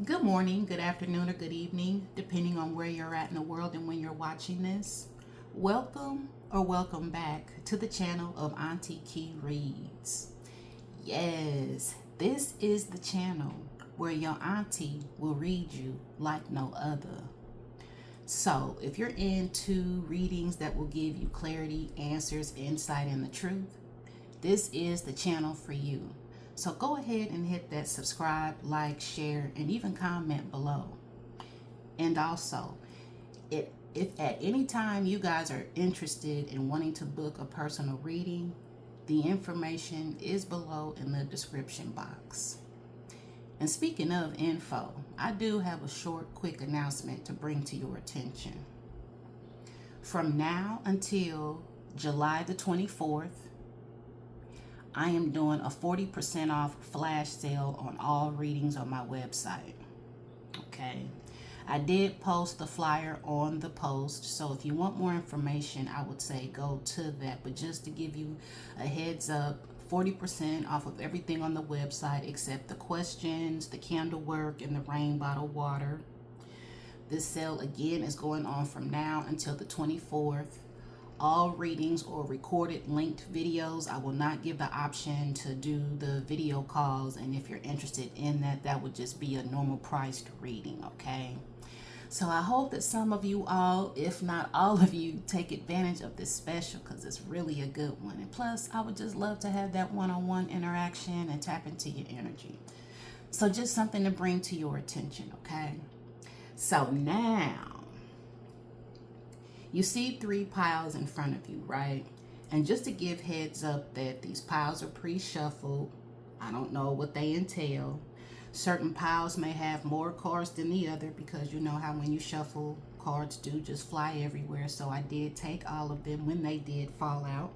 Good morning, good afternoon, or good evening, depending on where you're at in the world and when you're watching this. Welcome or welcome back to the channel of AuntieKi Reads. Yes, this is the channel where your auntie will read you like no other. So, if you're into readings that will give you clarity, answers, insight, and the truth, this is the channel for you. So go ahead and hit that subscribe, like, share, and even comment below. And also, if at any time you guys are interested in wanting to book a personal reading, the information is below in the description box. And speaking of info, I do have a short, quick announcement to bring to your attention. From now until July the 24th, I am doing a 40% off flash sale on all readings on my website. Okay. I did post the flyer on the post, so if you want more information, I would say go to that. But just to give you a heads up, 40% off of everything on the website except the questions, the candle work, and the rain bottle water. This sale again is going on from now until the 24th. All readings or recorded linked videos, I will not give the option to do the video calls, and if you're interested in that, that would just be a normal priced reading. Okay, so I hope that some of you all, if not all of you, take advantage of this special because it's really a good one. And plus, I would just love to have that one-on-one interaction and tap into your energy. So just something to bring to your attention. Okay, so now you see 3 piles in front of you, right? And just to give heads up that these piles are pre-shuffled. I don't know what they entail. Certain piles may have more cards than the other because you know how when you shuffle, cards do just fly everywhere. So I did take all of them when they did fall out.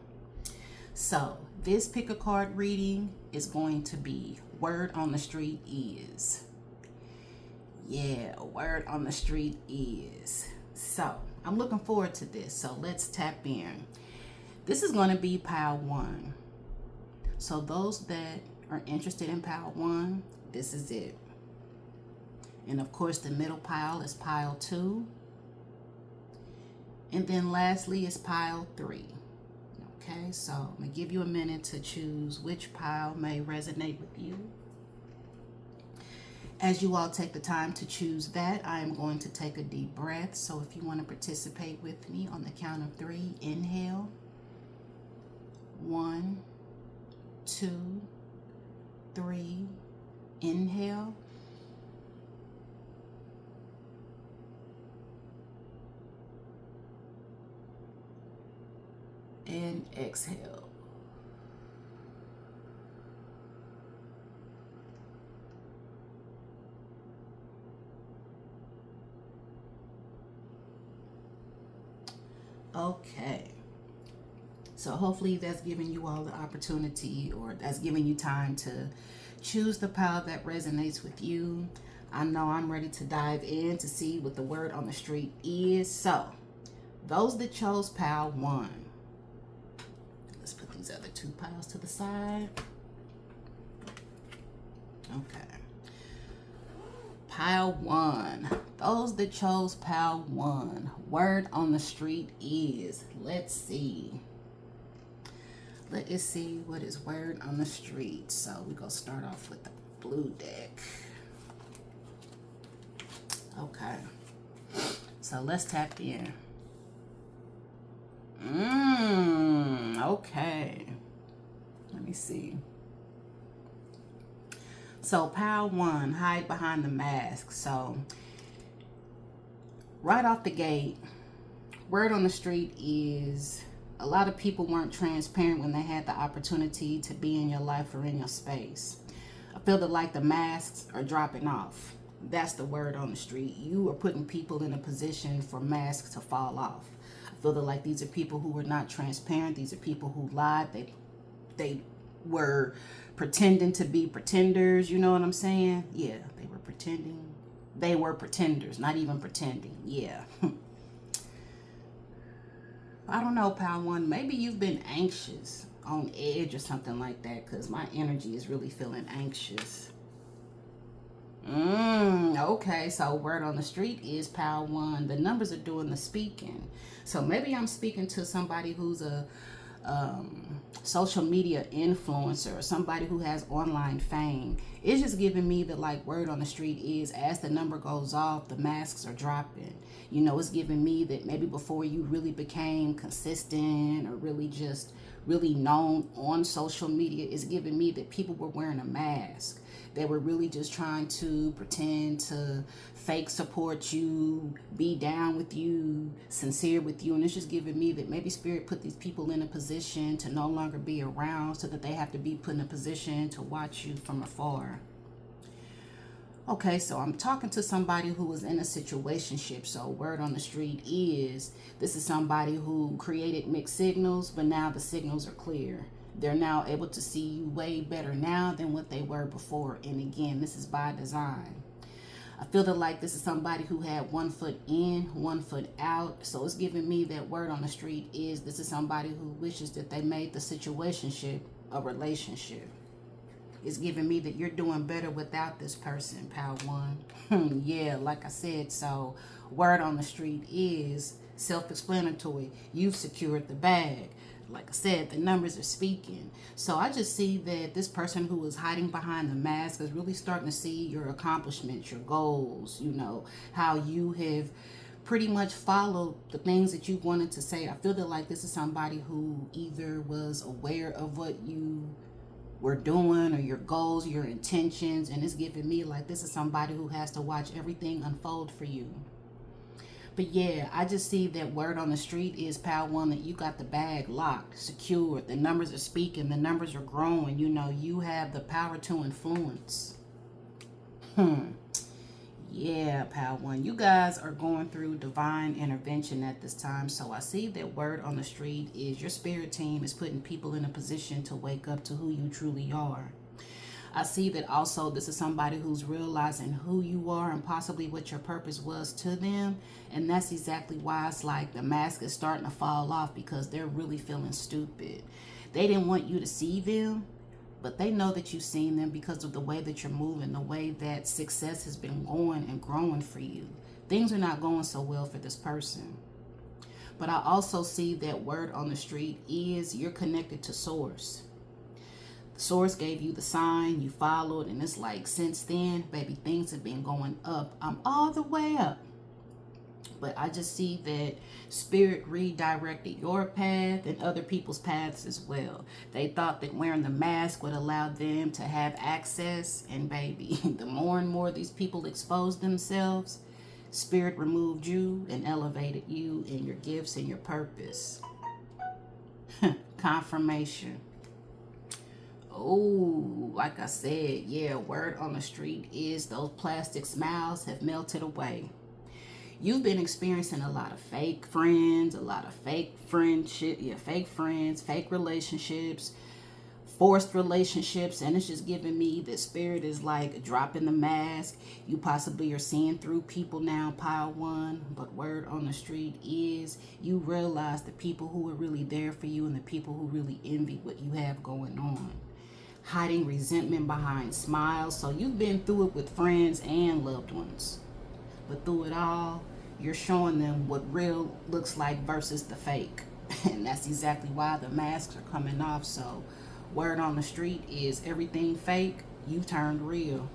So this pick a card reading is going to be word on the street is. Yeah, word on the street is. So I'm looking forward to this. So let's tap in. This is going to be pile 1. So those that are interested in pile 1, this is it. And of course, the middle pile is pile 2. And then lastly is pile 3. Okay, so I'm going to give you a minute to choose which pile may resonate with you. As you all take the time to choose that, I am going to take a deep breath. So if you want to participate with me on the count of 3, inhale. 1, 2, 3. Inhale. And exhale. Okay, so hopefully that's giving you all the opportunity, or that's giving you time to choose the pile that resonates with you. I know I'm ready to dive in to see what the word on the street is. So those that chose pile 1, let's put these other 2 piles to the side. Okay, pile 1. Those that chose pile 1, word on the street is. Let's see. Let us see what is word on the street. So we're going to start off with the blue deck. Okay. So let's tap in. Okay. Let me see. So pile 1, hide behind the mask. So right off the gate, word on the street is a lot of people weren't transparent when they had the opportunity to be in your life or in your space. I feel that like the masks are dropping off. That's the word on the street. You are putting people in a position for masks to fall off. I feel that like these are people who were not transparent. These are people who lied. They were pretending to be pretenders. You know what I'm saying? Yeah, they were pretending. They were pretenders, not even pretending. Yeah. I don't know, pile 1. Maybe you've been anxious, on edge or something like that, because my energy is really feeling anxious. Okay, so word on the street is power one. The numbers are doing the speaking. So maybe I'm speaking to somebody who's a social media influencer or somebody who has online fame. It's just giving me the like word on the street is as the number goes off, the masks are dropping. You know, it's giving me that maybe before you really became consistent or really known on social media, it's giving me that people were wearing a mask. They were really just trying to pretend to fake support you, be down with you, sincere with you. And it's just giving me that maybe Spirit put these people in a position to no longer be around so that they have to be put in a position to watch you from afar. Okay, so I'm talking to somebody who was in a situationship. So word on the street is this is somebody who created mixed signals, but now the signals are clear. They're now able to see you way better now than what they were before. And again, this is by design. I feel that like this is somebody who had 1 foot in, 1 foot out. So it's giving me that word on the street is this is somebody who wishes that they made the situationship a relationship. It's giving me that you're doing better without this person, power one. Yeah, like I said, so word on the street is self-explanatory. You've secured the bag. Like I said, the numbers are speaking. So I just see that this person who is hiding behind the mask is really starting to see your accomplishments, your goals, you know, how you have pretty much followed the things that you wanted to say. I feel that like this is somebody who either was aware of what you were doing or your goals, your intentions, and it's giving me like this is somebody who has to watch everything unfold for you. But yeah, I just see that word on the street is power one, that you got the bag locked, secured. The numbers are speaking. The numbers are growing. You know, you have the power to influence. Yeah, power one. You guys are going through divine intervention at this time. So I see that word on the street is your spirit team is putting people in a position to wake up to who you truly are. I see that also this is somebody who's realizing who you are and possibly what your purpose was to them. And that's exactly why it's like the mask is starting to fall off, because they're really feeling stupid. They didn't want you to see them, but they know that you've seen them because of the way that you're moving, the way that success has been going and growing for you. Things are not going so well for this person. But I also see that word on the street is you're connected to source. Source gave you the sign, you followed, and it's like since then, baby, things have been going up. I'm all the way up. But I just see that spirit redirected your path and other people's paths as well. They thought that wearing the mask would allow them to have access, and baby, the more and more these people exposed themselves, spirit removed you and elevated you and your gifts and your purpose. Confirmation. Oh, like I said, yeah, word on the street is those plastic smiles have melted away. You've been experiencing a lot of fake friends, a lot of fake friendship, fake friends, fake relationships, forced relationships, and it's just giving me that spirit is like dropping the mask. You possibly are seeing through people now, pile one, but word on the street is you realize the people who are really there for you and the people who really envy what you have going on. Hiding resentment behind smiles. So you've been through it with friends and loved ones. But through it all, you're showing them what real looks like versus the fake. And that's exactly why the masks are coming off. So word on the street is everything fake, you turned real.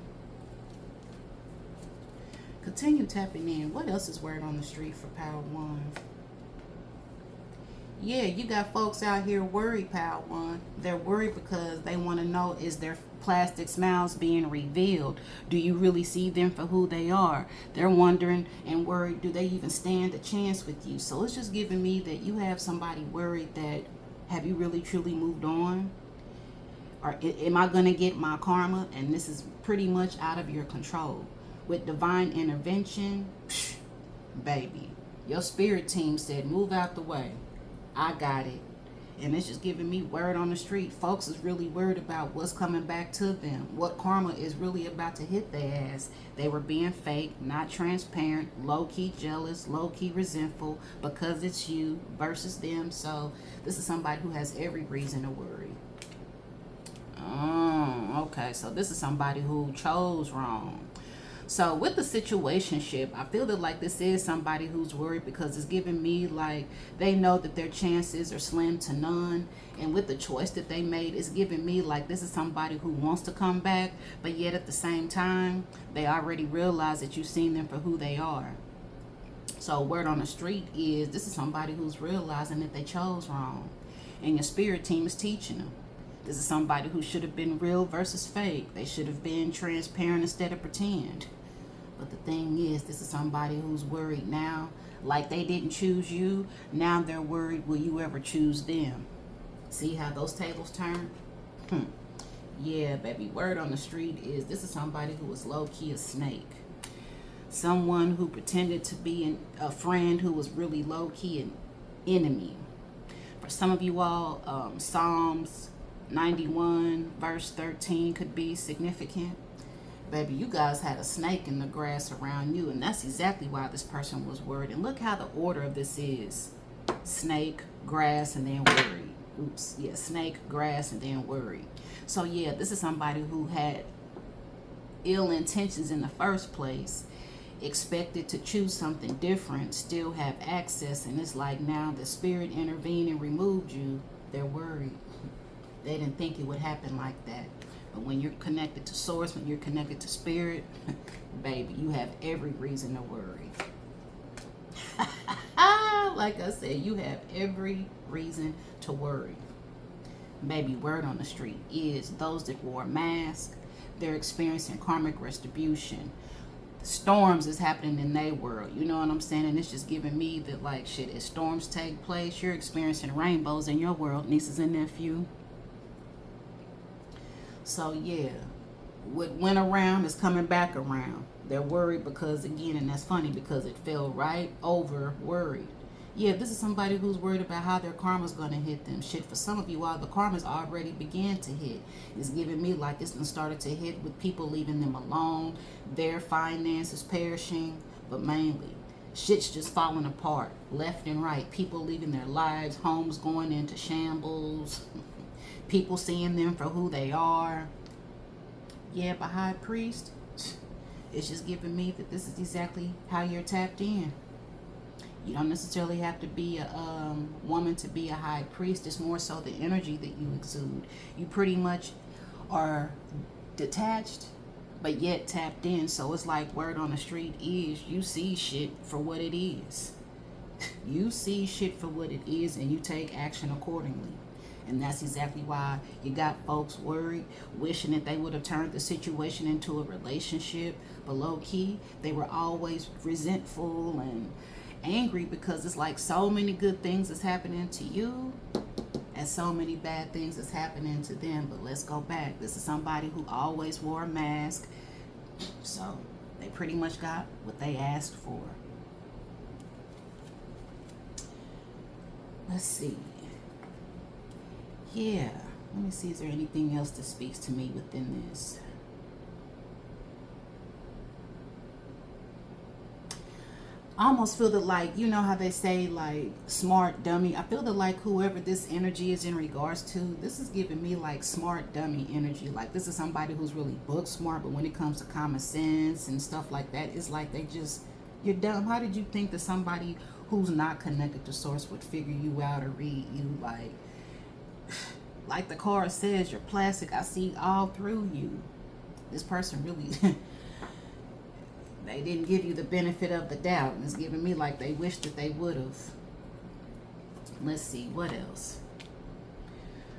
Continue tapping in. What else is word on the street for power one? Yeah, you got folks out here worried, power one. They're worried because they want to know, is their plastic smiles being revealed? Do you really see them for who they are? They're wondering and worried, do they even stand a chance with you? So it's just giving me that you have somebody worried that, have you really truly moved on? Or am I going to get my karma? And this is pretty much out of your control. With divine intervention, baby, your spirit team said, move out the way. I got it. And it's just giving me word on the street. Folks is really worried about what's coming back to them. What karma is really about to hit their ass. They were being fake, not transparent, low-key jealous, low-key resentful because it's you versus them. So this is somebody who has every reason to worry. Oh, okay. So this is somebody who chose wrong. So with the situationship, I feel that like this is somebody who's worried because it's giving me like they know that their chances are slim to none. And with the choice that they made, it's giving me like this is somebody who wants to come back, but yet at the same time, they already realize that you've seen them for who they are. So word on the street is this is somebody who's realizing that they chose wrong. And your spirit team is teaching them. This is somebody who should have been real versus fake. They should have been transparent instead of pretend. But the thing is, this is somebody who's worried now. Like they didn't choose you. Now they're worried, will you ever choose them? See how those tables turn? Yeah, baby. Word on the street is this is somebody who was low-key a snake. Someone who pretended to be a friend who was really low-key an enemy. For some of you all, Psalms 91 verse 13 could be significant. Baby, you guys had a snake in the grass around you, and that's exactly why this person was worried. And look how the order of this is. Snake, grass, and then worry. Oops, yeah, snake, grass, and then worry. So yeah, this is somebody who had ill intentions in the first place, expected to choose something different, still have access, and it's like now the spirit intervened and removed you, they're worried. They didn't think it would happen like that. But when you're connected to source, when you're connected to spirit, baby, you have every reason to worry. Like I said, you have every reason to worry. Baby, word on the street is those that wore a mask, they're experiencing karmic retribution. Storms is happening in their world, you know what I'm saying? And it's just giving me that like shit, as storms take place, you're experiencing rainbows in your world, nieces and nephew. So yeah, what went around is coming back around. They're worried because again, and that's funny because it fell right over worried. Yeah, this is somebody who's worried about how their karma's going to hit them. Shit, for some of you all, the karma's already began to hit. It's giving me like it's started to hit with people leaving them alone, their finances perishing, but mainly shit's just falling apart left and right. People leaving their lives, homes going into shambles, people seeing them for who they are. Yeah, but high priest, it's just giving me that this is exactly how you're tapped in. You don't necessarily have to be a woman to be a high priest. It's more so the energy that you exude. You pretty much are detached, but yet tapped in. So it's like word on the street is you see shit for what it is. You see shit for what it is and you take action accordingly. And that's exactly why you got folks worried, wishing that they would have turned the situation into a relationship. But low key, they were always resentful and angry because it's like so many good things is happening to you and so many bad things is happening to them. But let's go back. This is somebody who always wore a mask. So they pretty much got what they asked for. Let's see. Yeah, let me see, is there anything else that speaks to me within this? I almost feel that like, you know how they say like smart dummy? I feel that like whoever this energy is in regards to, this is giving me like smart dummy energy. Like this is somebody who's really book smart, but when it comes to common sense and stuff like that, it's like they just, you're dumb. How did you think that somebody who's not connected to source would figure you out or read you? Like the card says, you're plastic. I see all through you. This person really, they didn't give you the benefit of the doubt. And it's giving me like they wish that they would have. Let's see, what else?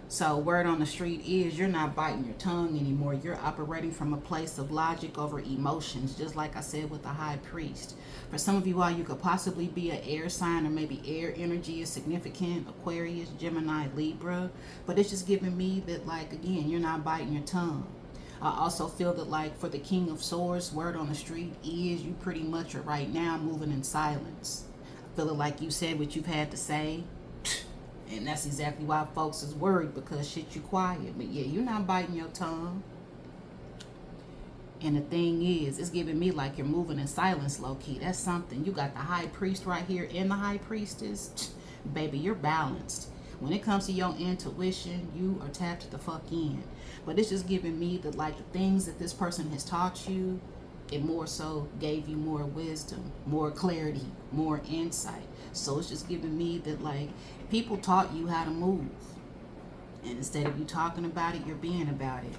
So word on the street is you're not biting your tongue anymore. You're operating from a place of logic over emotions, just like I said with the high priest. For some of you all, you could possibly be an air sign or maybe air energy is significant. Aquarius, Gemini, Libra. But it's just giving me that like, again, you're not biting your tongue. I also feel that like for the King of Swords, word on the street is you pretty much are right now moving in silence. I feel like you said what you've had to say. And that's exactly why folks is worried because shit, you quiet. But yeah, you're not biting your tongue. And the thing is, it's giving me like you're moving in silence, low-key. That's something. You got the high priest right here and the high priestess. Baby, you're balanced. When it comes to your intuition, you are tapped the fuck in. But it's just giving me that like the things that this person has taught you, It more so gave you more wisdom, more clarity, more insight. So it's just giving me that, like, people taught you how to move. And instead of you talking about it, you're being about it.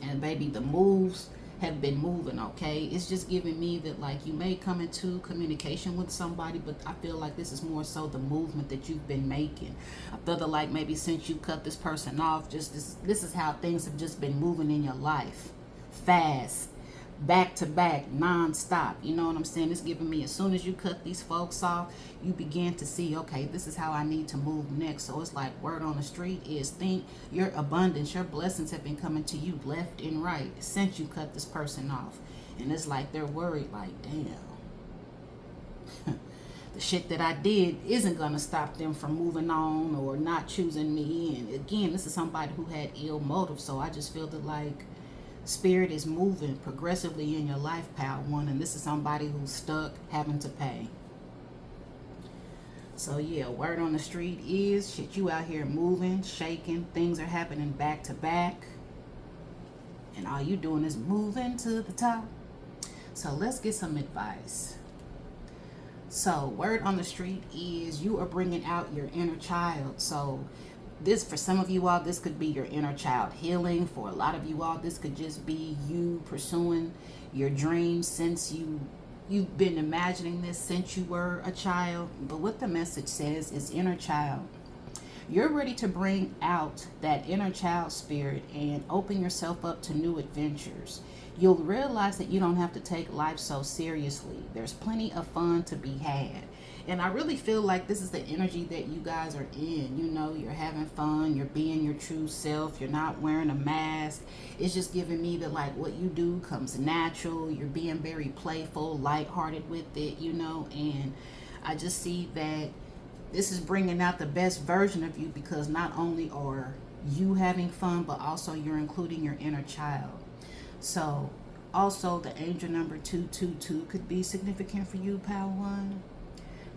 And baby, the moves have been moving, okay? It's just giving me that, like, you may come into communication with somebody, but I feel like this is more so the movement that you've been making. I feel that, like, maybe since you cut this person off, just this is how things have just been moving in your life. Fast, back to back, non-stop. You know what I'm saying? It's giving me, as soon as you cut these folks off, you begin to see, okay, this is how I need to move next. So it's like, word on the street is, think your abundance, your blessings have been coming to you left and right since you cut this person off. And it's like they're worried, like, damn, the shit that I did isn't gonna stop them from moving on or not choosing me. And again, this is somebody who had ill motive. So I just feel that, like, Spirit is moving progressively in your life, pal one, and this is somebody who's stuck having to pay. So yeah, word on the street is, shit, you out here moving, shaking, things are happening back to back, and all you doing is moving to the top. So let's get some advice. So word on the street is, you are bringing out your inner child. So this, for some of you all, this could be your inner child healing. For a lot of you all, this could just be you pursuing your dreams since you've been imagining this since you were a child. But what the message says is inner child. You're ready to bring out that inner child spirit and open yourself up to new adventures. You'll realize that you don't have to take life so seriously. There's plenty of fun to be had. And I really feel like this is the energy that you guys are in. You know, you're having fun. You're being your true self. You're not wearing a mask. It's just giving me that, like, what you do comes natural. You're being very playful, lighthearted with it, you know. And I just see that this is bringing out the best version of you, because not only are you having fun, but also you're including your inner child. So also the angel number 222 could be significant for you, pal one.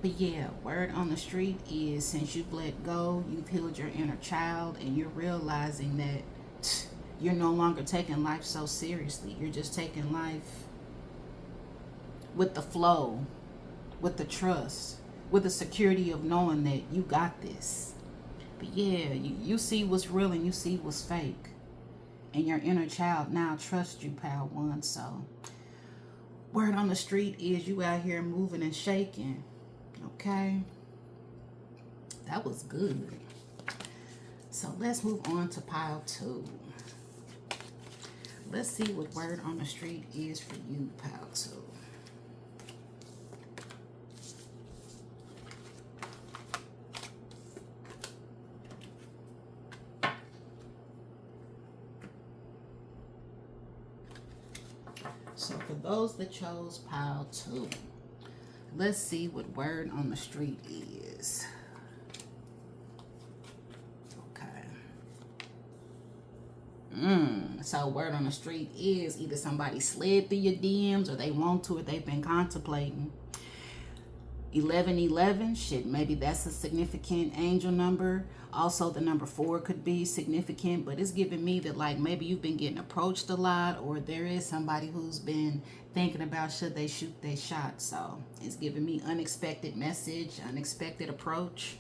But yeah, word on the street is, since you've let go, you've healed your inner child, and you're realizing that you're no longer taking life so seriously. You're just taking life with the flow, with the trust, with the security of knowing that you got this. But yeah, you see what's real and you see what's fake. And your inner child now trusts you, pal one. So word on the street is, you out here moving and shaking. Okay, that was good. So let's move on to pile two. Let's see what word on the street is for you, pile two. So for those that chose pile two, let's see what word on the street is. Okay. So word on the street is, either somebody slid through your DMs, or they want to, or they've been contemplating. 1111, shit, maybe that's a significant angel number. Also, the number 4 could be significant, but it's giving me that, like, maybe you've been getting approached a lot, or there is somebody who's been thinking about should they shoot their shot. So it's giving me unexpected message, unexpected approach.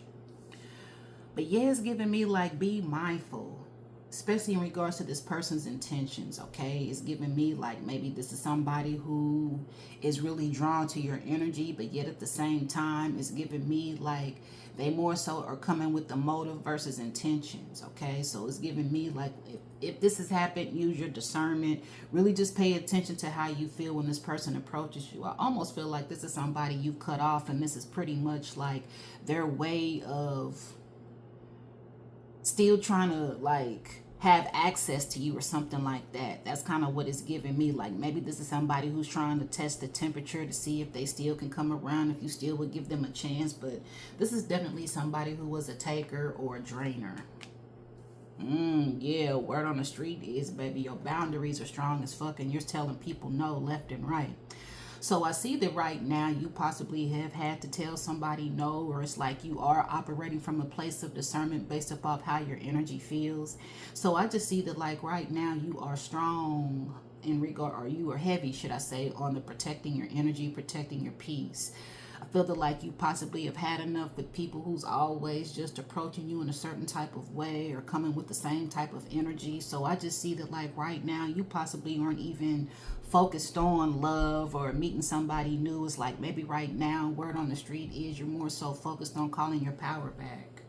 But yeah, it's giving me, like, be mindful, especially in regards to this person's intentions, okay? It's giving me, like, maybe this is somebody who is really drawn to your energy, but yet at the same time, it's giving me, like, they more so are coming with the motive versus intentions, okay? So it's giving me, like, if this has happened, use your discernment. Really just pay attention to how you feel when this person approaches you. I almost feel like this is somebody you've cut off, and this is pretty much like their way of still trying to, like, have access to you or something like that. That's kind of what it's giving me. Like, maybe this is somebody who's trying to test the temperature to see if they still can come around, if you still would give them a chance. But this is definitely somebody who was a taker or a drainer. Yeah, word on the street is, baby, your boundaries are strong as fuck, and you're telling people no left and right. So I see that right now you possibly have had to tell somebody no, or it's like you are operating from a place of discernment based upon how your energy feels. So I just see that, like, right now you are strong in regard, or you are heavy, should I say, on the protecting your energy, protecting your peace. I feel that like you possibly have had enough with people who's always just approaching you in a certain type of way or coming with the same type of energy. So I just see that like right now you possibly aren't even focused on love or meeting somebody new. It's like maybe right now, word on the street is you're more so focused on calling your power back.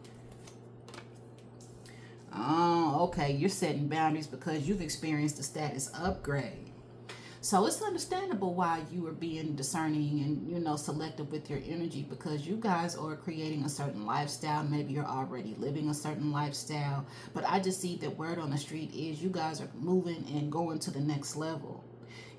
Oh, okay. You're setting boundaries because you've experienced a status upgrade. So it's understandable why you are being discerning and, you know, selective with your energy, because you guys are creating a certain lifestyle. Maybe you're already living a certain lifestyle. But I just see that word on the street is you guys are moving and going to the next level.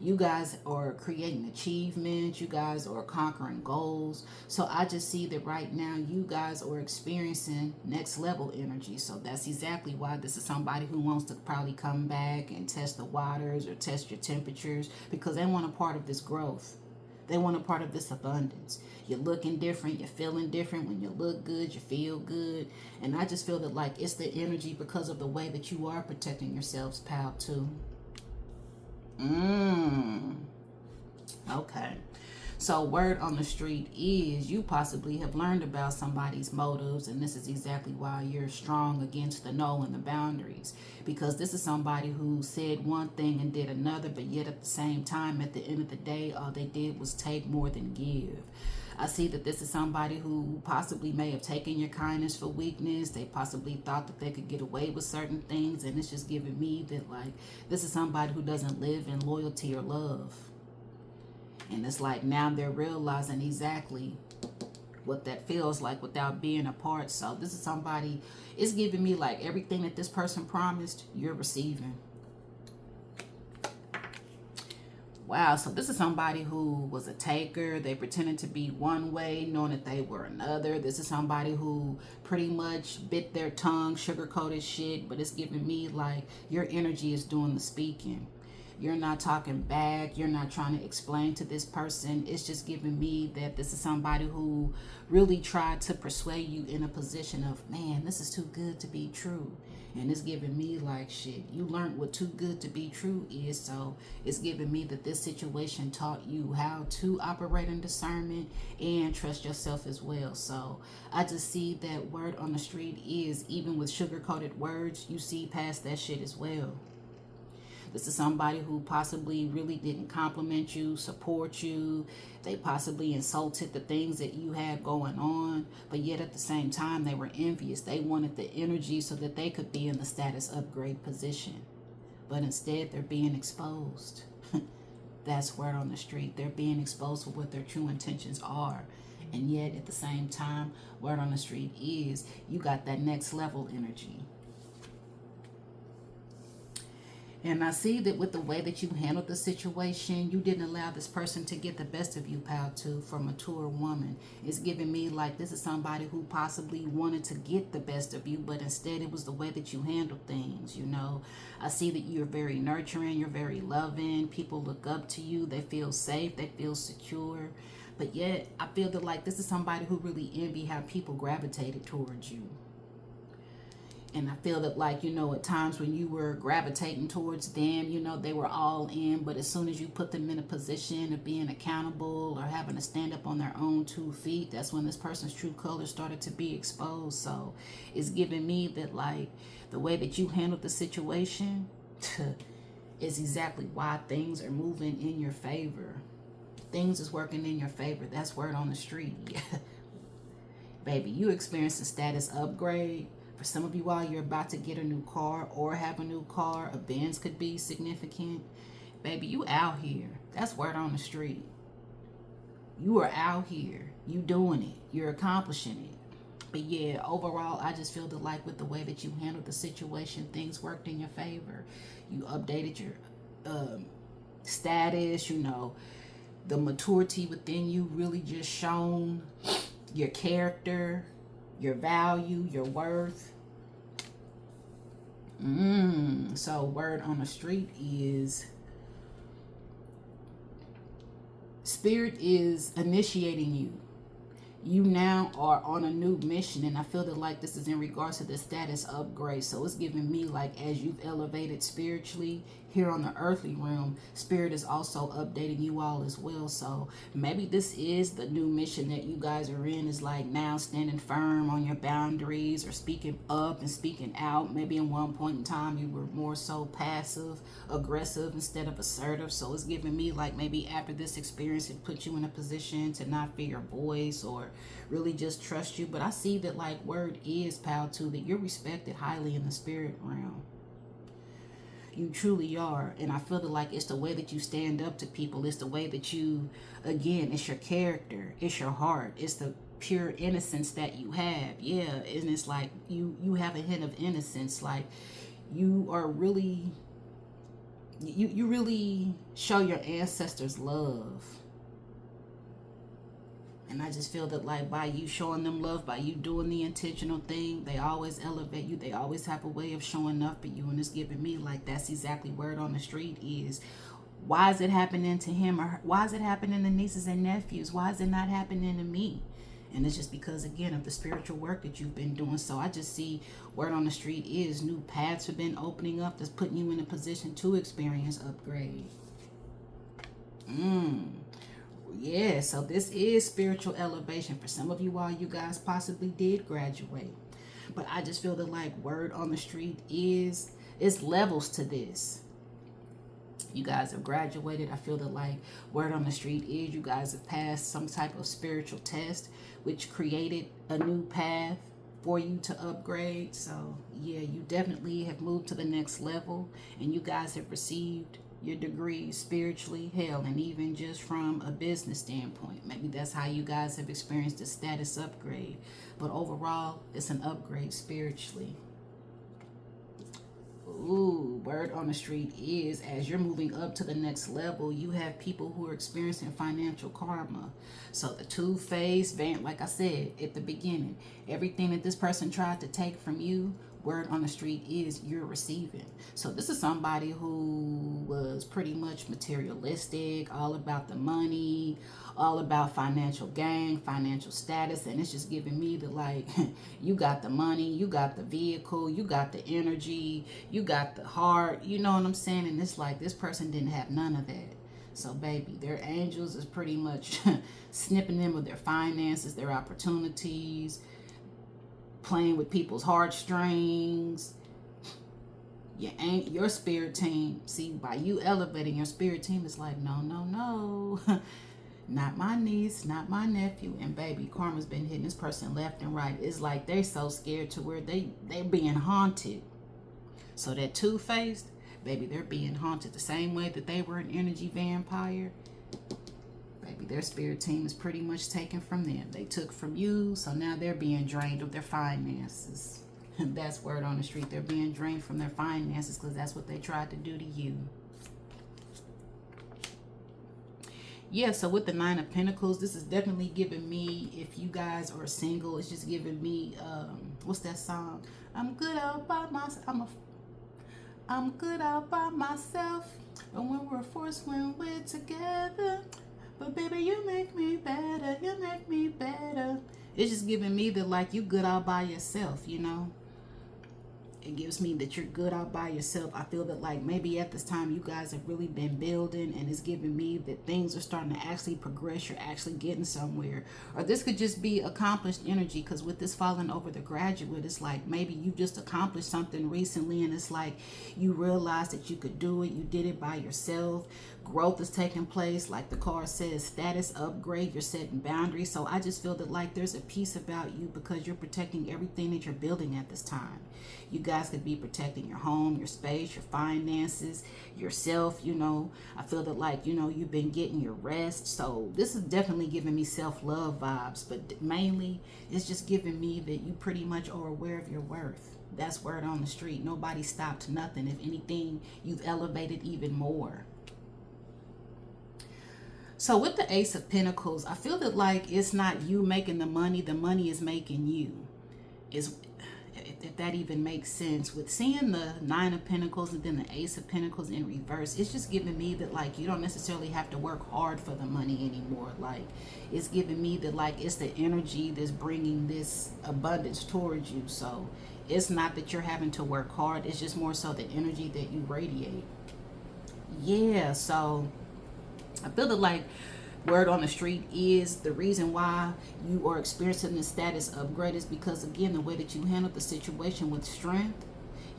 You guys are creating achievements. You guys are conquering goals. So I just see that right now you guys are experiencing next level energy. So that's exactly why this is somebody who wants to probably come back and test the waters or test your temperatures, because they want a part of this growth. They want a part of this abundance. You're looking different. You're feeling different. When you look good, you feel good. And I just feel that like it's the energy because of the way that you are protecting yourselves, pal, too. Okay. So word on the street is you possibly have learned about somebody's motives, and this is exactly why you're strong against the no and the boundaries, because this is somebody who said one thing and did another, but yet at the same time, at the end of the day, all they did was take more than give. I see that this is somebody who possibly may have taken your kindness for weakness. They possibly thought that they could get away with certain things, and it's just giving me that like this is somebody who doesn't live in loyalty or love. And it's like now they're realizing exactly what that feels like without being apart. So this is somebody, it's giving me like everything that this person promised, you're receiving. Wow, so this is somebody who was a taker. They pretended to be one way, knowing that they were another. This is somebody who pretty much bit their tongue, sugar-coated shit, but it's giving me like your energy is doing the speaking. You're not talking back. You're not trying to explain to this person. It's just giving me that this is somebody who really tried to persuade you in a position of, man, this is too good to be true. And it's giving me like, shit, you learned what too good to be true is. So it's giving me that this situation taught you how to operate in discernment and trust yourself as well. So I just see that word on the street is, even with sugar-coated words, you see past that shit as well. This is somebody who possibly really didn't compliment you, support you. They possibly insulted the things that you had going on, but yet at the same time, they were envious. They wanted the energy so that they could be in the status upgrade position. But instead, they're being exposed. That's word on the street. They're being exposed for what their true intentions are. And yet, at the same time, word on the street is you got that next level energy. And I see that with the way that you handled the situation, you didn't allow this person to get the best of you, pal, too, for a mature woman. It's giving me like this is somebody who possibly wanted to get the best of you, but instead it was the way that you handled things, you know. I see that you're very nurturing, you're very loving. People look up to you. They feel safe. They feel secure. But yet, I feel that like this is somebody who really envy how people gravitated towards you. And I feel that like, you know, at times when you were gravitating towards them, you know, they were all in. But as soon as you put them in a position of being accountable or having to stand up on their own 2 feet, that's when this person's true colors started to be exposed. So it's giving me that like the way that you handled the situation is exactly why things are moving in your favor. Things is working in your favor. That's word on the street. Baby, you experienced a status upgrade. For some of you all, you're about to get a new car or have a new car. A Benz could be significant. Baby, you out here. That's word on the street. You are out here. You doing it. You're accomplishing it. But yeah, overall, I just feel that like with the way that you handled the situation, things worked in your favor. You updated your status, you know. The maturity within you really just shown your character, your value, your worth. So word on the street is spirit is initiating you. You now are on a new mission, and I feel that like this is in regards to the status upgrade. So it's giving me like as you've elevated spiritually, here on the earthly realm, Spirit is also updating you all as well. So maybe this is the new mission that you guys are in, is like now standing firm on your boundaries or speaking up and speaking out. Maybe in one point in time you were more so passive aggressive instead of assertive. So it's giving me like maybe after this experience it put you in a position to not fear your voice or really just trust you. But I see that like word is, pal, too, that you're respected highly in the spirit realm. You truly are. And I feel that like it's the way that you stand up to people. It's the way that you, again, it's your character. It's your heart. It's the pure innocence that you have. Yeah. And it's like you have a hint of innocence. Like you are really, you really show your ancestors love. And I just feel that like by you showing them love, by you doing the intentional thing, they always elevate you. They always have a way of showing up for you. And it's giving me like that's exactly word on the street is. Why is it happening to him? Or why is it happening to nieces and nephews? Why is it not happening to me? And it's just because, again, of the spiritual work that you've been doing. So I just see word on the street is new paths have been opening up that's putting you in a position to experience upgrade. Yeah, so this is spiritual elevation. For some of you all, you guys possibly did graduate. But I just feel that like word on the street is, it's levels to this. You guys have graduated. I feel that like word on the street is you guys have passed some type of spiritual test, which created a new path for you to upgrade. So yeah, you definitely have moved to the next level, and you guys have received your degrees spiritually, hell, and even just from a business standpoint. Maybe that's how you guys have experienced a status upgrade. But overall, it's an upgrade spiritually. Ooh, word on the street is as you're moving up to the next level, you have people who are experiencing financial karma. So the two-phase, like I said at the beginning, everything that this person tried to take from you, word on the street is you're receiving. So this is somebody who was pretty much materialistic, all about the money, all about financial gain, financial status. And it's just giving me the like, you got the money, you got the vehicle, you got the energy, you got the heart, you know what I'm saying? And it's like this person didn't have none of that. So baby, their angels is pretty much snipping them of their finances, their opportunities, playing with people's heartstrings. Your spirit team, see, by you elevating, your spirit team is like, no, no, no. Not my niece, not my nephew. And baby, karma's been hitting this person left and right. It's like they're so scared to where they're being haunted. So that two-faced, baby, they're being haunted the same way that they were an energy vampire. Baby, their spirit team is pretty much taken from them. They took from you, so now they're being drained of their finances. And that's word on the street. They're being drained from their finances because that's what they tried to do to you. Yeah, so with the Nine of Pentacles, this is definitely giving me, if you guys are single, it's just giving me, what's that song? I'm good out by myself. I'm good out by myself. But when we're forced, when we're together. But baby, you make me better. You make me better. It's just giving me that like you good out by yourself, you know. It gives me that you're good out by yourself. I feel that like maybe at this time you guys have really been building, and it's giving me that things are starting to actually progress. You're actually getting somewhere. Or this could just be accomplished energy, because with this falling over the graduate, it's like maybe you just accomplished something recently and it's like you realized that you could do it. You did it by yourself. Growth is taking place. Like the card says, status upgrade. You're setting boundaries. So I just feel that like there's a peace about you because you're protecting everything that you're building at this time. You guys could be protecting your home, your space, your finances, yourself, you know. I feel that like, you know, you've been getting your rest. So this is definitely giving me self-love vibes, but mainly it's just giving me that you pretty much are aware of your worth. That's word on the street. Nobody stopped nothing. If anything, you've elevated even more. So with the Ace of Pentacles, I feel that like it's not you making the money is making you. If that even makes sense. With seeing the Nine of Pentacles and then the Ace of Pentacles in reverse, it's just giving me that like you don't necessarily have to work hard for the money anymore. Like it's giving me that like it's the energy that's bringing this abundance towards you. So it's not that you're having to work hard. It's just more so the energy that you radiate. Yeah, so I feel that like word on the street is the reason why you are experiencing the status upgrade is because again the way that you handled the situation with strength.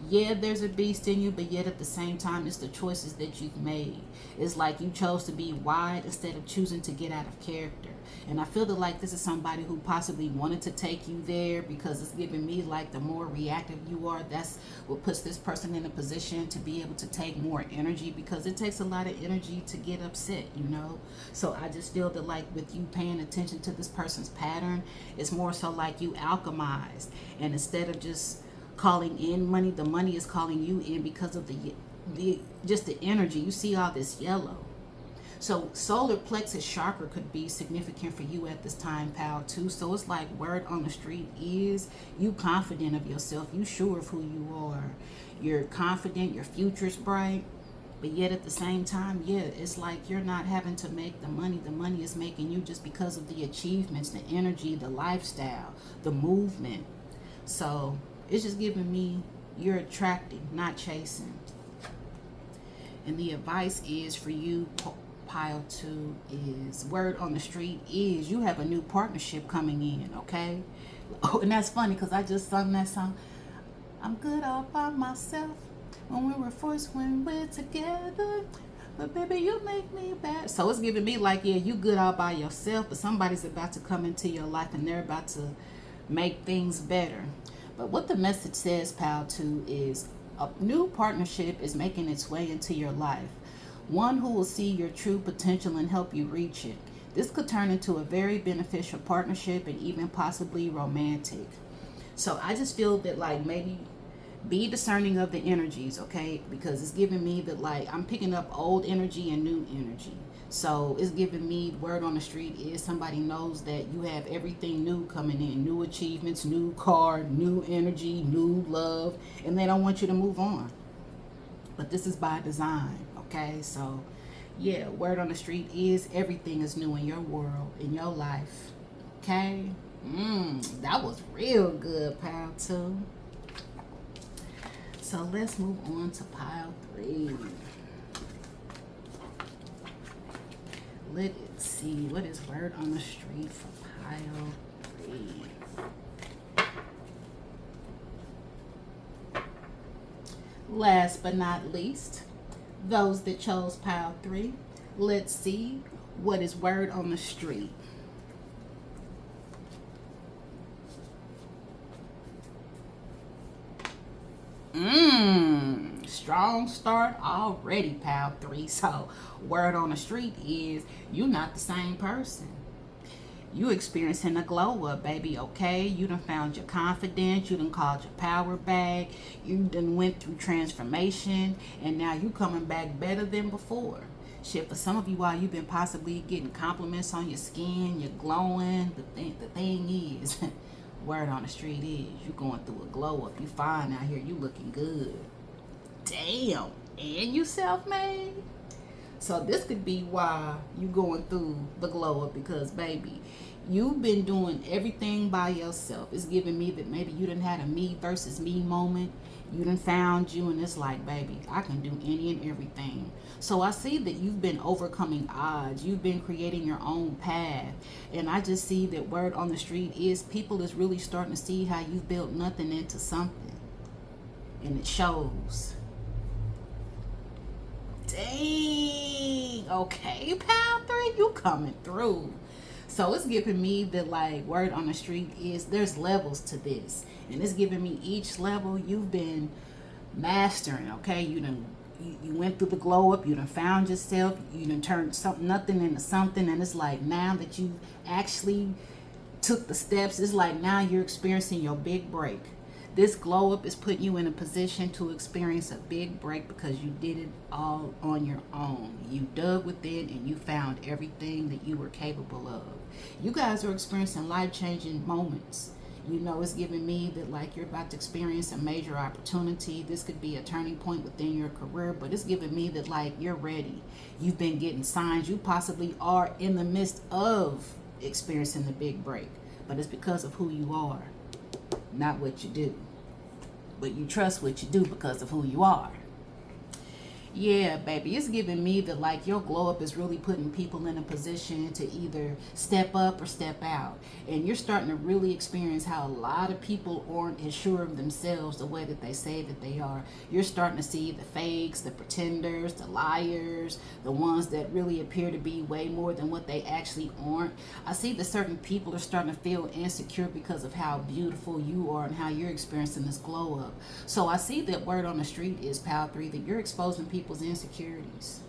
Yeah, there's a beast in you, but yet at the same time, it's the choices that you've made. It's like you chose to be wide instead of choosing to get out of character. And I feel that like this is somebody who possibly wanted to take you there because it's giving me like the more reactive you are, that's what puts this person in a position to be able to take more energy because it takes a lot of energy to get upset, you know? So I just feel that like with you paying attention to this person's pattern, it's more so like you alchemized. And instead of just calling in money, the money is calling you in because of the just the energy. You see all this yellow. So solar plexus chakra could be significant for you at this time, pal, too. So it's like word on the street is you confident of yourself. You sure of who you are. You're confident. Your future's bright. But yet at the same time, yeah, it's like you're not having to make the money. The money is making you just because of the achievements, the energy, the lifestyle, the movement. So it's just giving me you're attracting, not chasing. And the advice is for you, pile 2, is word on the street is you have a new partnership coming in, okay? Oh, and that's funny because I just sung that song. I'm good all by myself. When we were forced, when we're together. But baby, you make me bad. So it's giving me like, yeah, you good all by yourself, but somebody's about to come into your life and they're about to make things better. But what the message says, pal, too, is a new partnership is making its way into your life. One who will see your true potential and help you reach it. This could turn into a very beneficial partnership and even possibly romantic. So I just feel that like maybe be discerning of the energies, okay? Because it's giving me that like I'm picking up old energy and new energy. So it's giving me word on the street is somebody knows that you have everything new coming in, new achievements, new car, new energy, new love, and they don't want you to move on. But this is by design, okay? So yeah, word on the street is everything is new in your world, in your life, okay? That was real good, pile 2. So let's move on to pile 3. Let's see, what is word on the street for pile 3? Last but not least, those that chose pile 3, let's see what is word on the street. Strong start already, pal 3. So word on the street is you're not the same person. You experiencing a glow up, baby, okay? You done found your confidence. You done called your power back. You done went through transformation. And now you coming back better than before. Shit, for some of you all, you've been possibly getting compliments on your skin. You're glowing. The thing is, word on the street is you going through a glow up. You fine out here. You looking good. Damn. And you self-made. So this could be why you going through the glow up because, baby, you've been doing everything by yourself. It's giving me that maybe you done had a me versus me moment. You done found you and it's like, baby, I can do any and everything. So I see that you've been overcoming odds. You've been creating your own path. And I just see that word on the street is people is really starting to see how you've built nothing into something. And it shows. Dang. Okay, pal 3, you coming through. So it's giving me that like word on the street is there's levels to this. And it's giving me each level you've been mastering, okay? You went through the glow up, you done found yourself, you done turned nothing into something, and it's like now that you actually took the steps, it's like now you're experiencing your big break. This glow up is putting you in a position to experience a big break because you did it all on your own. You dug within and you found everything that you were capable of. You guys are experiencing life-changing moments. You know, it's giving me that like you're about to experience a major opportunity. This could be a turning point within your career, but it's giving me that like you're ready. You've been getting signs. You possibly are in the midst of experiencing the big break, but it's because of who you are, not what you do. But you trust what you do because of who you are. Yeah, baby, it's giving me that like your glow up is really putting people in a position to either step up or step out. And you're starting to really experience how a lot of people aren't as sure of themselves the way that they say that they are. You're starting to see the fakes, the pretenders, the liars, the ones that really appear to be way more than what they actually aren't. I see that certain people are starting to feel insecure because of how beautiful you are and how you're experiencing this glow up. So I see that word on the street is Pal 3 that you're exposing people's insecurities.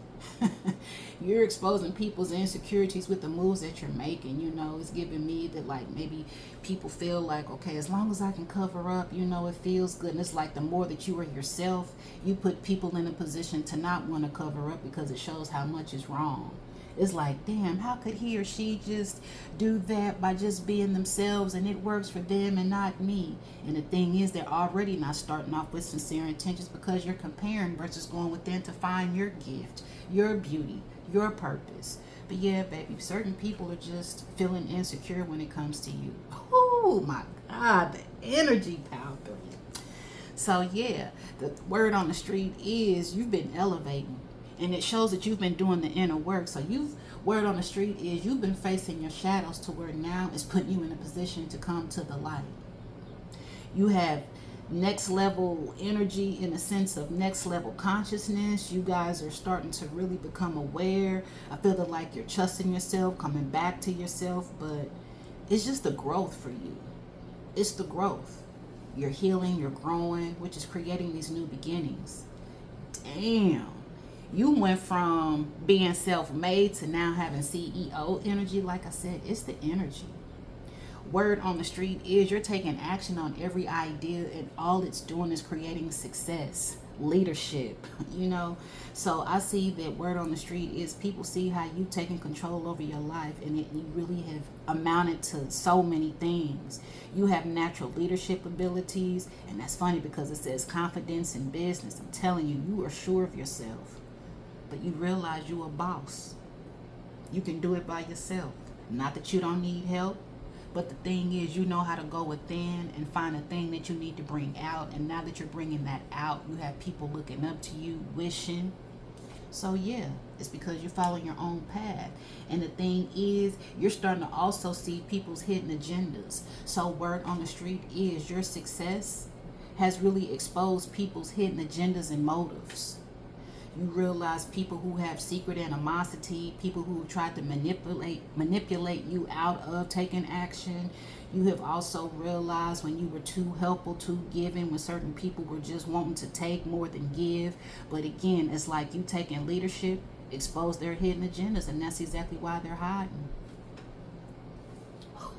You're exposing people's insecurities with the moves that you're making. You know, it's giving me that like maybe people feel like, okay, as long as I can cover up, you know, it feels good. And it's like the more that you are yourself, you put people in a position to not want to cover up because it shows how much is wrong. It's like, damn, how could he or she just do that by just being themselves and it works for them and not me? And the thing is, they're already not starting off with sincere intentions because you're comparing versus going within to find your gift, your beauty, your purpose. But yeah, baby, certain people are just feeling insecure when it comes to you. Oh my God, the energy, Pal 3. So yeah, the word on the street is you've been elevating. And it shows that you've been doing the inner work. So word on the street is you've been facing your shadows to where now it's putting you in a position to come to the light. You have next level energy in a sense of next level consciousness. You guys are starting to really become aware. I feel that like you're trusting yourself, coming back to yourself, but it's just the growth for you. It's the growth. You're healing, you're growing, which is creating these new beginnings. Damn. You went from being self-made to now having CEO energy. Like I said, it's the energy. Word on the street is you're taking action on every idea and all it's doing is creating success, leadership, you know. So I see that word on the street is people see how you taking control over your life and you really have amounted to so many things. You have natural leadership abilities, and that's funny because it says confidence in business. I'm telling you, you are sure of yourself. But you realize you're a boss. You can do it by yourself. Not that you don't need help, but the thing is you know how to go within and find a thing that you need to bring out. And now that you're bringing that out, you have people looking up to you, wishing. So yeah, it's because you're following your own path. And the thing is, you're starting to also see people's hidden agendas. So word on the street is your success has really exposed people's hidden agendas and motives. You realize people who have secret animosity, people who tried to manipulate you out of taking action. You have also realized when you were too helpful, too giving, when certain people were just wanting to take more than give. But again, it's like you taking leadership, expose their hidden agendas, and that's exactly why they're hiding.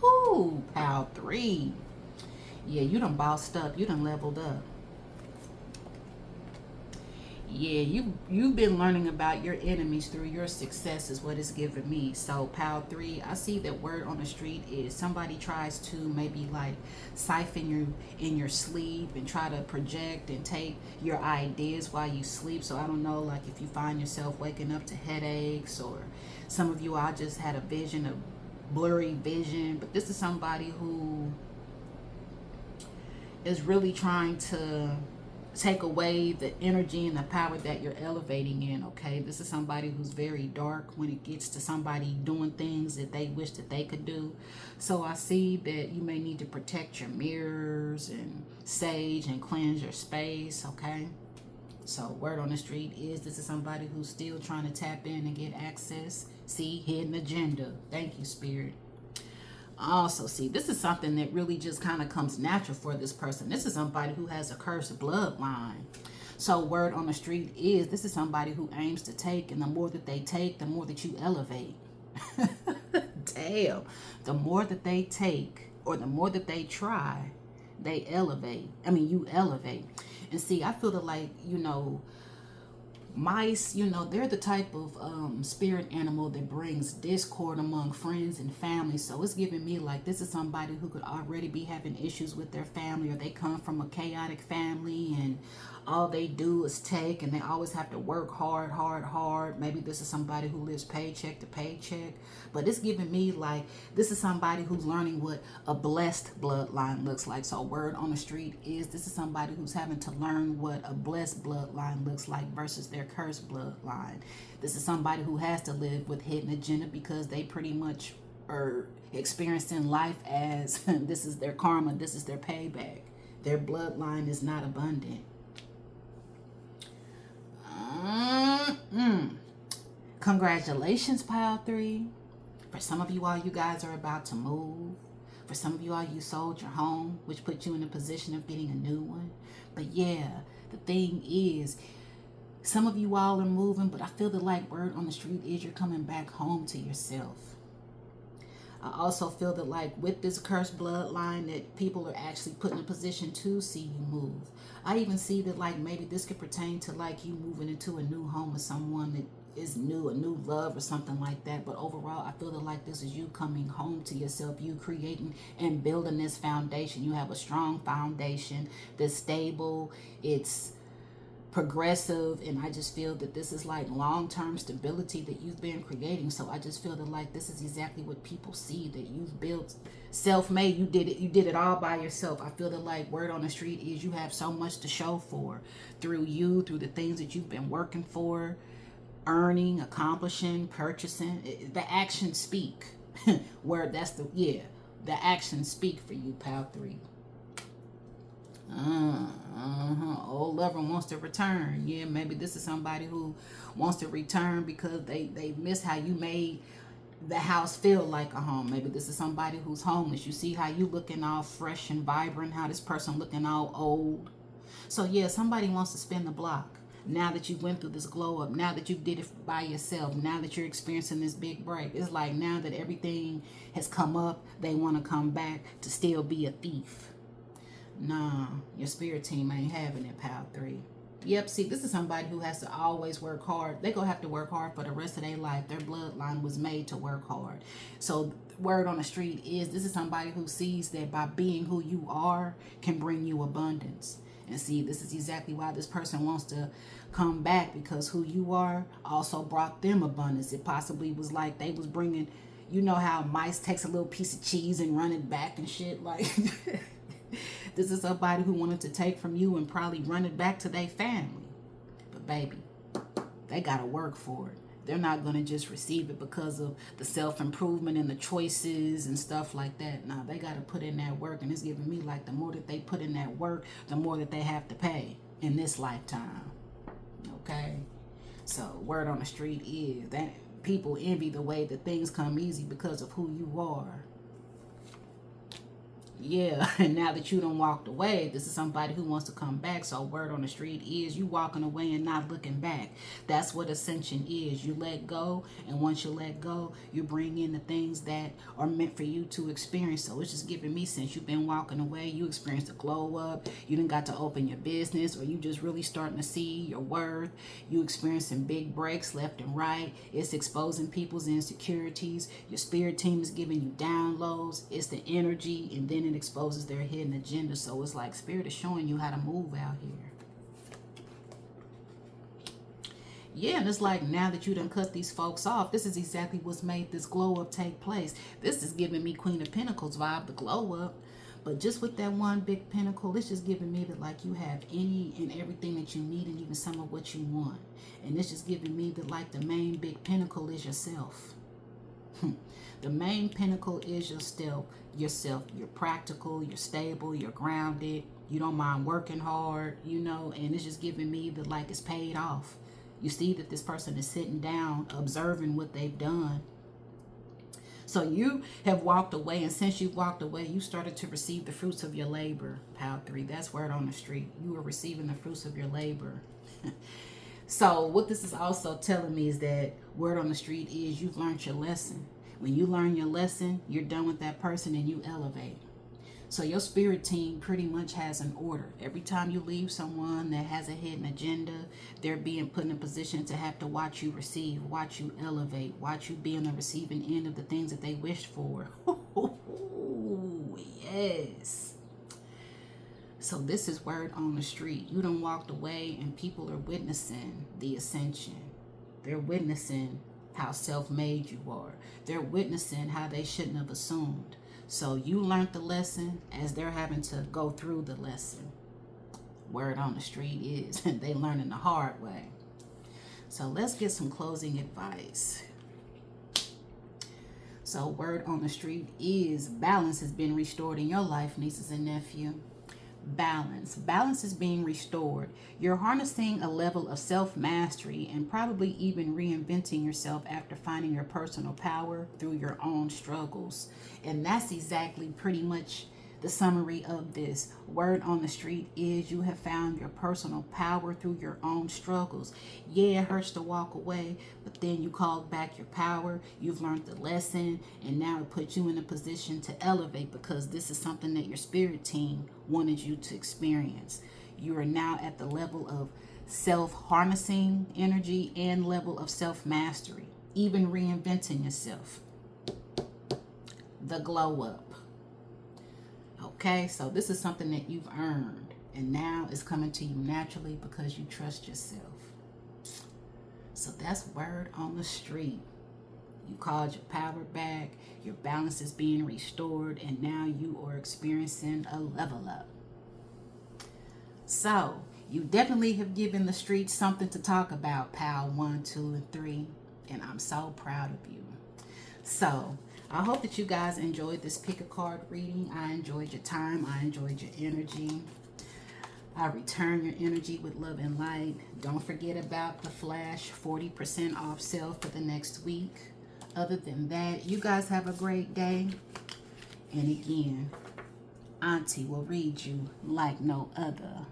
Ooh, Pal 3. Yeah, you done bossed up. You done leveled up. Yeah, you've been learning about your enemies through your success is what it's giving me. So Pal 3, I see that word on the street is somebody tries to maybe like siphon you in your sleep and try to project and take your ideas while you sleep. So I don't know, like if you find yourself waking up to headaches, or some of you, I just had a vision of blurry vision, but this is somebody who is really trying to take away the energy and the power that you're elevating in. Okay, this is somebody who's very dark when it gets to somebody doing things that they wish that they could do. So I see that you may need to protect your mirrors and sage and cleanse your space. Okay, so word on the street is this is somebody who's still trying to tap in and get access. See, hidden agenda. Thank you, Spirit. Also, see, this is something that really just kind of comes natural for this person. This is somebody who has a cursed bloodline. So word on the street is this is somebody who aims to take, and the more that they take, the more that you elevate. Damn. The more that they take, or the more that they try, they elevate. I mean, you elevate. And see, I feel that like, you know, mice, you know, they're the type of spirit animal that brings discord among friends and family. So it's giving me like this is somebody who could already be having issues with their family, or they come from a chaotic family, and all they do is take, and they always have to work hard, hard, hard. Maybe this is somebody who lives paycheck to paycheck, but it's giving me like this is somebody who's learning what a blessed bloodline looks like. So word on the street is this is somebody who's having to learn what a blessed bloodline looks like versus their cursed bloodline. This is somebody who has to live with hidden agenda because they pretty much are experiencing life as this is their karma, this is their payback. Their bloodline is not abundant. Congratulations, pile 3. For some of you all, you guys are about to move. For some of you all, you sold your home, which put you in a position of getting a new one. But yeah, the thing is, some of you all are moving, but I feel the like word on the street is you're coming back home to yourself. I also feel that like with this cursed bloodline that people are actually put in a position to see you move. I even see that like maybe this could pertain to like you moving into a new home with someone that is new, a new love or something like that. But overall, I feel that like this is you coming home to yourself, you creating and building this foundation. You have a strong foundation that's stable, it's progressive, and I just feel that this is like long-term stability that you've been creating. So I just feel that like this is exactly what people see, that you've built self-made. You did it all by yourself. I feel that like word on the street is you have so much to show for through you, through the things that you've been working for, earning, accomplishing, purchasing. The actions speak. Where that's the actions speak for you, pal 3. Old lover wants to return. Yeah, maybe this is somebody who wants to return because they miss how you made the house feel like a home. Maybe this is somebody who's homeless. You see how you looking all fresh and vibrant, how this person looking all old. So yeah, somebody wants to spin the block. Now that you went through this glow up, now that you did it by yourself, now that you're experiencing this big break, it's like now that everything has come up, they want to come back to still be a thief. Nah, your spirit team ain't having it, pal 3. Yep, see, this is somebody who has to always work hard. They're going to have to work hard for the rest of their life. Their bloodline was made to work hard. So word on the street is this is somebody who sees that by being who you are can bring you abundance. And see, this is exactly why this person wants to come back, because who you are also brought them abundance. It possibly was like they was bringing, you know how mice takes a little piece of cheese and run it back and shit, like... This is somebody who wanted to take from you and probably run it back to their family. But baby, they got to work for it. They're not going to just receive it because of the self-improvement and the choices and stuff like that. No, they got to put in that work. And it's giving me like the more that they put in that work, the more that they have to pay in this lifetime. Okay? So word on the street is that people envy the way that things come easy because of who you are. Yeah, and now that you done walked away, this is somebody who wants to come back. So word on the street is you walking away and not looking back. That's what ascension is. You let go, and once you let go, you bring in the things that are meant for you to experience. So it's just giving me, since you've been walking away, you experienced a glow up, you done got to open your business, or you just really starting to see your worth. You experiencing big breaks left and right. It's exposing people's insecurities. Your spirit team is giving you downloads. It's the energy, and then it exposes their hidden agenda. So it's like spirit is showing you how to move out here. Yeah, and it's like now that you done cut these folks off, this is exactly what's made this glow up take place. This is giving me Queen of Pentacles vibe, the glow up. But just with that one big pentacle, it's just giving me that like you have any and everything that you need, and even some of what you want. And it's just giving me that like the main big pinnacle is yourself. The main pinnacle is yourself. You're practical, you're stable, you're grounded, you don't mind working hard, you know, and it's just giving me that like it's paid off. You see that this person is sitting down, observing what they've done. So you have walked away, and since you've walked away, you started to receive the fruits of your labor, pal 3. That's word on the street. You are receiving the fruits of your labor. So what this is also telling me is that word on the street is you've learned your lesson. When you learn your lesson, you're done with that person and you elevate. So your spirit team pretty much has an order. Every time you leave someone that has a hidden agenda, they're being put in a position to have to watch you receive, watch you elevate, watch you be on the receiving end of the things that they wished for. Yes. So this is word on the street. You done walked away and people are witnessing the ascension. They're witnessing how self-made you are. They're witnessing how they shouldn't have assumed. So you learned the lesson as they're having to go through the lesson. Word on the street is they learning the hard way. So let's get some closing advice. So word on the street is balance has been restored in your life, nieces and nephew. Balance is being restored. You're harnessing a level of self-mastery and probably even reinventing yourself after finding your personal power through your own struggles. And that's exactly pretty much the summary of this. Word on the street is you have found your personal power through your own struggles. Yeah, it hurts to walk away, but then you called back your power. You've learned the lesson, and now it puts you in a position to elevate, because this is something that your spirit team wanted you to experience. You are now at the level of self-harnessing energy and level of self-mastery, even reinventing yourself. The glow up. Okay, so this is something that you've earned, and now it's coming to you naturally because you trust yourself. So that's word on the street. You called your power back, your balance is being restored, and now you are experiencing a level up. So you definitely have given the streets something to talk about, pal 1, 2, and 3, and I'm so proud of you. So I hope that you guys enjoyed this pick a card reading. I enjoyed your time. I enjoyed your energy. I return your energy with love and light. Don't forget about the flash 40% off sale for the next week. Other than that, you guys have a great day. And again, Auntie will read you like no other.